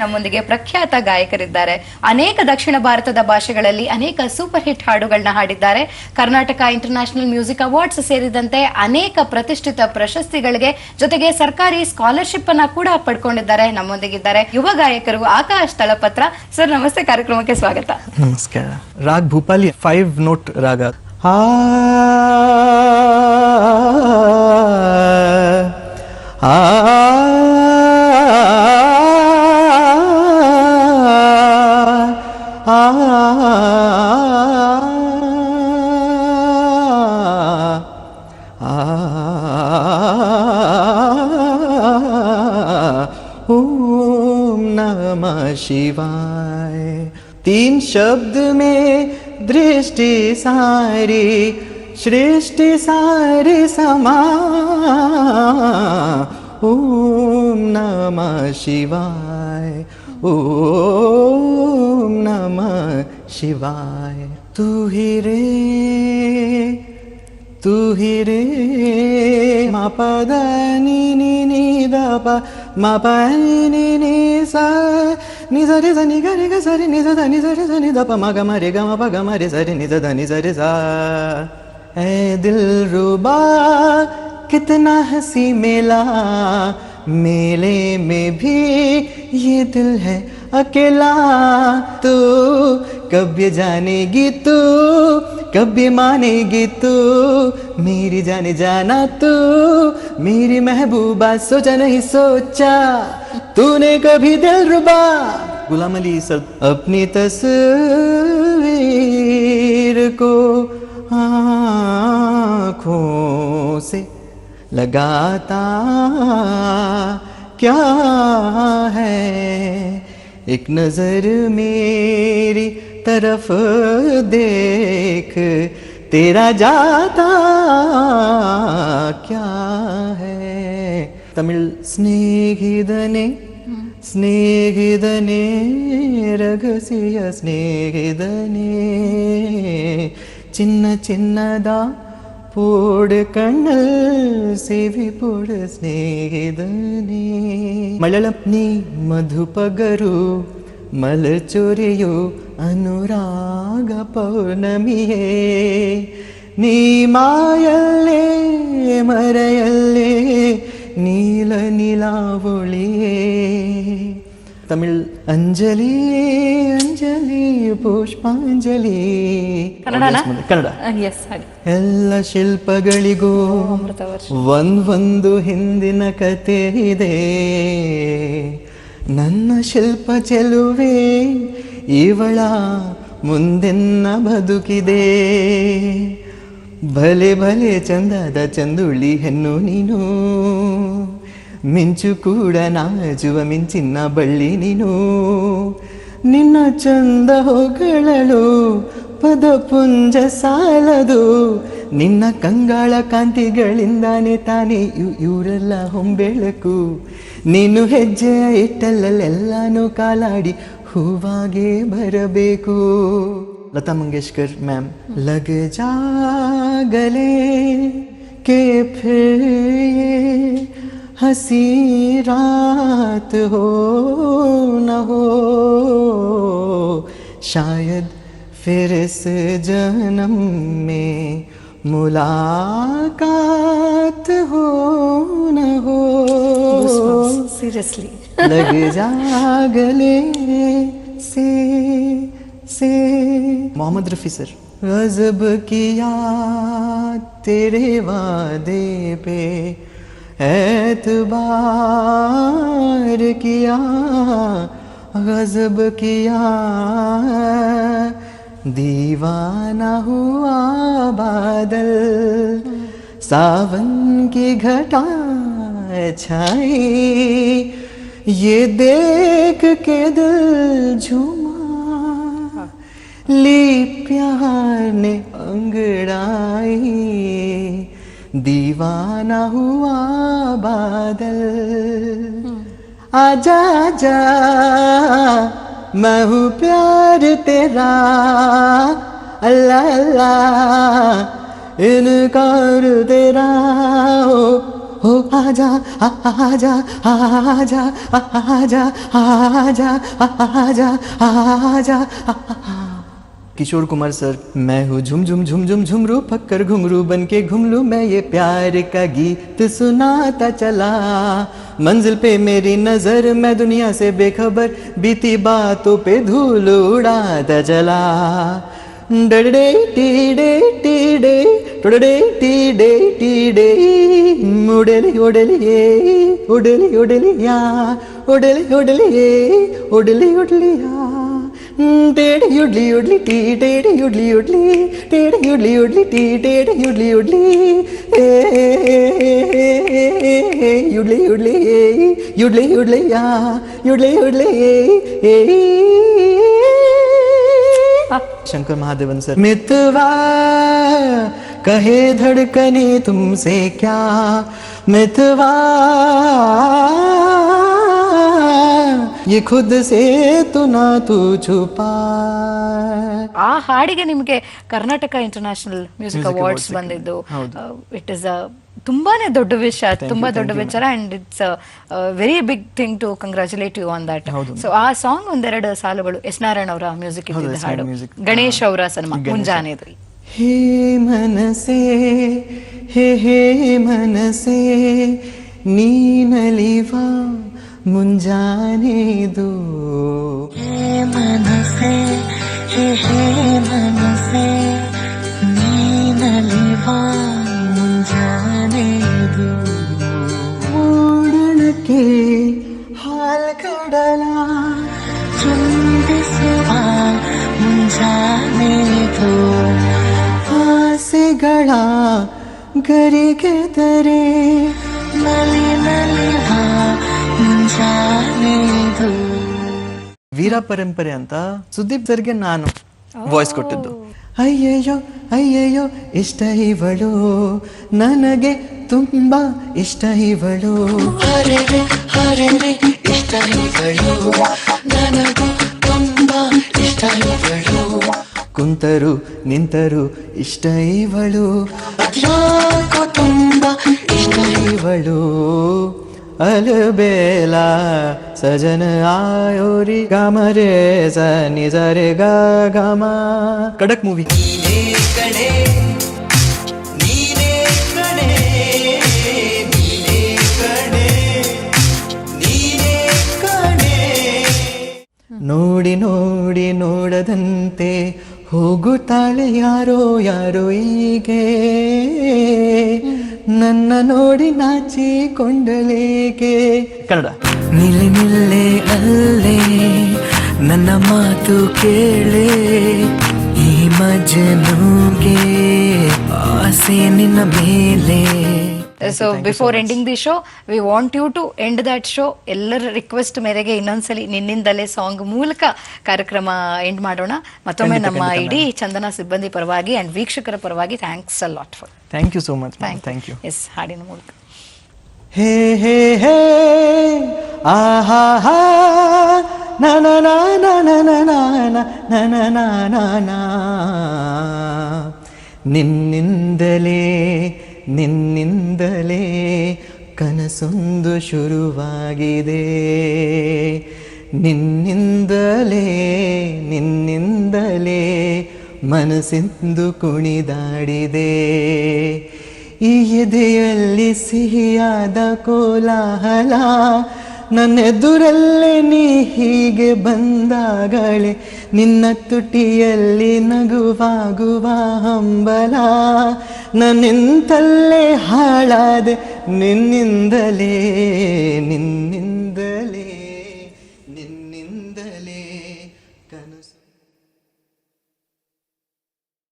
ನಮ್ಮೊಂದಿಗೆ ಪ್ರಖ್ಯಾತ ಗಾಯಕರಿದ್ದಾರೆ. ಅನೇಕ ದಕ್ಷಿಣ ಭಾರತದ ಭಾಷೆಗಳಲ್ಲಿ ಅನೇಕ ಸೂಪರ್ ಹಿಟ್ ಹಾಡುಗಳನ್ನ ಹಾಡಿದ್ದಾರೆ. ಕರ್ನಾಟಕ ಇಂಟರ್ನ್ಯಾಷನಲ್ ಮ್ಯೂಸಿಕ್ ಅವಾರ್ಡ್ಸ್ ಸೇರಿದಂತೆ ಅನೇಕ ಪ್ರತಿಷ್ಠಿತ ಪ್ರಶಸ್ತಿಗಳಿಗೆ ಜೊತೆಗೆ ಸರ್ಕಾರಿ ಸ್ಕಾಲರ್ಶಿಪ್ ಅನ್ನ ಕೂಡ ಪಡ್ಕೊಂಡಿದ್ದಾರೆ. ನಮ್ಮೊಂದಿಗಿದ್ದಾರೆ ಯುವ ಗಾಯಕರು ಆಕಾಶ್ ತಳಪತ್ರ. ಸರ್ ನಮಸ್ತೆ, ಕಾರ್ಯಕ್ರಮಕ್ಕೆ ಸ್ವಾಗತ. ನಮಸ್ಕಾರ. ರಾಗ್ ಭೂಪಾಲಿ 5 ನೋಟ್ ರಾಗ. ओम नमः शिवाय. 3 शब्द में दृष्टि सारी सृष्टि सारी समा. ओम नमः शिवाय. ओम नमः शिवाय. तू ही रे मा पद नि नि नि द प मा प नि नि सा नि सा रे सा नि ग रे ग सा रे नि सा ध नि सा रे सा नि द प म ग म रे ग म प ग म रे सा रे नि सा ध नि सा रे सा. ऐ दिलरुबा कितना हंसी मेला, मेले में भी ये दिल है अकेला. तू कब ये जानेगी, तू कब ये मानेगी, तू मेरी जाने जाना, तू मेरी महबूबा. सोचा नहीं सोचा तूने कभी दिलरुबा. गुलाम अली सर. अपनी तस्वीर को आँखों से लगाता क्या है, एक नजर मेरी तरफ देख तेरा जाता क्या है. तमिल. स्नेहिदने स्नेहिदने रघसिय स्नेहिदने ಚಿನ್ನ ಚಿನ್ನದ ಪೋಡ್ ಕಣ್ಣಲ್ ಸೇವಿ ಪೋಡ್ ಸ್ನೇಹಿತನೇ. ಮಳಲಪ್ನಿ ಮಧುಪಗರು ಮಲಚೊರೆಯು ಅನುರಾಗ ಪೌರ್ಣಮಿಯೇ. ನೀ ಮಾಯಲ್ಲೇ ಮರೆಯಲ್ಲೇ ನೀಲ ನಿಲಾವೊಳಿಯೇ. ತಮಿಳ್. ಅಂಜಲಿ ಅಂಜಲಿ ಪುಷ್ಪಾಂಜಲಿ. ಕನ್ನಡ. ಎಲ್ಲ ಶಿಲ್ಪಗಳಿಗೂ ಒಂದೊಂದು ಹಿಂದಿನ ಕತೆ ಇದೆ. ನನ್ನ ಶಿಲ್ಪ ಚೆಲುವೆ ಇವಳ ಮುಂದೆನ್ನ ಬದುಕಿದೆ. ಭಲೆ ಭಲೆ ಚಂದದ ಚಂದುಳ್ಳಿ ಹೆಣ್ಣು ನೀನು, ಮಿಂಚು ಕೂಡ ನಾಜುವ ಮಿಂಚಿನ ಬಳ್ಳಿ ನೀನು. ನಿನ್ನ ಚಂದ ಹೊಗಳಲು ಪದಪುಂಜ ಸಾಲದು, ನಿನ್ನ ಕಂಗಾಳ ಕಾಂತಿಗಳಿಂದಾನೆ ತಾನೇ ಇವರೆಲ್ಲ ಹೊಂಬೆಳಕು. ನೀನು ಹೆಜ್ಜೆ ಇಟ್ಟಲ್ಲೆಲ್ಲಾನು ಕಾಲಾಡಿ ಹೂವಾಗೆ ಬರಬೇಕು. ಲತಾ ಮಂಗೇಶ್ಕರ್ ಮ್ಯಾಮ್. ಲಗ ಜಾ ಗಲೆ ಕೆ ಫಿರ್ ಯೇ हसी रात हो न हो, शायद फिर इस जन्म में मुलाकात हो न हो. सीरियसली. लग जा गले से मोहम्मद रफ़ी सर. गज़ब किया तेरे वादे पे, एतबार किया गज़ब किया, दीवाना हुआ बादल. सावन की घटा छाई, ये देख के दिल झूमा. ली प्यार ने अंगड़ाई, दीवाना हुआ बादल. आजा आजा मैं हूँ प्यार तेरा, अल्लाह अल्लाह इनकार तेरा. हो आजा आजा आजा आजा आजा आजा आजा किशोर कुमार सर। मैं हूँ झुम झुम झुम झुम झुमरू फक्कर घुंघरू बन के घूम लूँ मैं ये प्यार का गीत सुनाता चला। मंजिल पे मेरी नजर मैं दुनिया से बेखबर बीती बातों पे धूल उड़ाता चला। डडडे टीडे टीडे टुडडे टीडे टीडे उडली उडली ये उडली उडली या उडली उडली ये उडली उडली या टेढ़ी उडली उडली टी टेढ़ी उडली उडली टेढ़ी उडली उडली टी टेढ़ी उडली उडली उडली उडली उडली उडली या उडली उडली शंकर महादेवन सर। मितवा कहे धड़कने तुमसे क्या मितवा ये खुद से तू ना तू छुपा। ಆ ಹಾಡಿಗೆ ನಿಮಗೆ ಕರ್ನಾಟಕ ಇಂಟರ್ನ್ಯಾಷನಲ್ ಮ್ಯೂಸಿಕ್ ಅವಾರ್ಡ್ಸ್ ಬಂದಿದ್ದು ಇಟ್ ಇಸ್ ತುಂಬಾನೇ ದೊಡ್ಡ ವಿಷಯ, ತುಂಬಾ ದೊಡ್ಡ ವಿಚಾರ and it's very big thing to congratulate you on that. So ಆ ಸಾಂಗ್ ಒಂದೆರಡು ಸಾಲುಗಳು ಎಸ್ ನಾರಾಯಣ್ ಅವರ ಮ್ಯೂಸಿಕ್ ಇದ್ದಿದ್ದ ಹಾಡು, ಗಣೇಶ್ ಅವರ ಸನ್ಮಾ ಮುಂಜಾನೆದು. ಹೇ ಮನಸೇ ಹೇ ಮನಸೇ ನೀನಲಿವಾ ಮುಂಜಾನೆದು ಹೇ ಮನಸೇ ಹೇ ಮನಸೇ ನೀನಲಿವಾ ಮುಂಜಾನೆದು ಮೂಡಣಕ್ಕೆ ಹಾಲ್ ಕಡಲ ಚುಂಬಿಸುವ ಮುಂಜಾನೆದು ಆಸೆಗಳ ಗರಿಗೆ ದರೆ ನಲಿ ನಲಿವ ಮುಂಜಾನೆದು. ವೀರ ಪರಂಪರೆ ಅಂತ ಸುದೀಪ್ ಸರ್ಗೆ ನಾನು ವಾಯ್ಸ್ ಕೊಟ್ಟಿದ್ದು. ಅಯ್ಯಯ್ಯೋ ಅಯ್ಯಯ್ಯೋ ಇಷ್ಟ ಇವಳು ನನಗೆ ತುಂಬಾ ಇಷ್ಟ ಇವಳು ಹರೆರೆ ಹರೆರೆ ಇಷ್ಟ ಇವಳು ನನಗೂ ತುಂಬಾ ಇಷ್ಟ ಇವಳು ಕುಂತರು ನಿಂತರು ಇಷ್ಟ ಇವಳು ಯಾಕೋ ತುಂಬಾ ಇಷ್ಟ ಇವಳು अलबेला सजन आयो री गामरे सा नि सा रे गा गामा. कडक मूवी. नीने कणे नीने कणे नीने कणे नीने कणे ನೋಡಿ ನೋಡಿ ನೋಡದಂತೆ ಹೋಗುತ್ತಾಳೆ ಯಾರೋ ಯಾರೋ ಹೀಗೆ ನನ್ನ ನೋಡಿ ನಾಚಿಕೊಂಡಲೇಕೆ. ಕನ್ನಡ. ನಿಲ್ಲೆ ನಿಲ್ಲೆ ಅಲ್ಲೇ ನನ್ನ ಮಾತು ಕೇಳೆ ಈ ಮಜನುಗೆ ಆಸೆ ನಿನ್ನ ಮೇಲೆ. So before ending the show we want you to end that show. ಎಲ್ಲರ ರಿಕ್ವೆಸ್ಟ್ ಮೇರೆಗೆ ಇನ್ನೊಂದ್ಸಲಿ ನಿನ್ನಿಂದಲೇ ಸಾಂಗ್ ಮೂಲಕ ಕಾರ್ಯಕ್ರಮ ಎಂಡ್ ಮಾಡೋಣ. ಮತ್ತೊಮ್ಮೆ ನಮ್ಮ ಇಡೀ ಚಂದನ ಸಿಬ್ಬಂದಿ ಪರವಾಗಿ ಅಂಡ್ ವೀಕ್ಷಕರ ಪರವಾಗಿ thanks a lot for. Thank you so much. Thank you. Yes, ಹಾಡಿನ ಮೂಲಕ. ಹೇ ಹೇ ಹೇ ಆಹಾ ಹಾ ನಾ ನಾ ನಾ ನಾ ನಾ ನಾ ನಾ ನಾ ನಾ ನಾ ನಿನ್ನಿಂದಲೇ ನಿನ್ನಿಂದಲೇ ಕನಸೊಂದು ಶುರುವಾಗಿದೆ. ನಿನ್ನಿಂದಲೇ ನಿನ್ನಿಂದಲೇ ಮನಸ್ಸಿಂದು ಕುಣಿದಾಡಿದೆ. ಈ ಎದೆಯಲ್ಲಿ ಸಿಹಿಯಾದ ಕೋಲಾಹಲ ನನ್ನೆದುರಲ್ಲೇ ನೀ ಹೀಗೆ ಬಂದಾಗಲೇ ನಿನ್ನ ತುಟಿಯಲ್ಲಿ ನಗುವಾಗುವ ಹಂಬಲ ನನ್ನಿಂತಲ್ಲೇ ಹಾಳಾದೆ ನಿನ್ನಿಂದಲೇ ನಿನ್ನಿಂದಲೇ.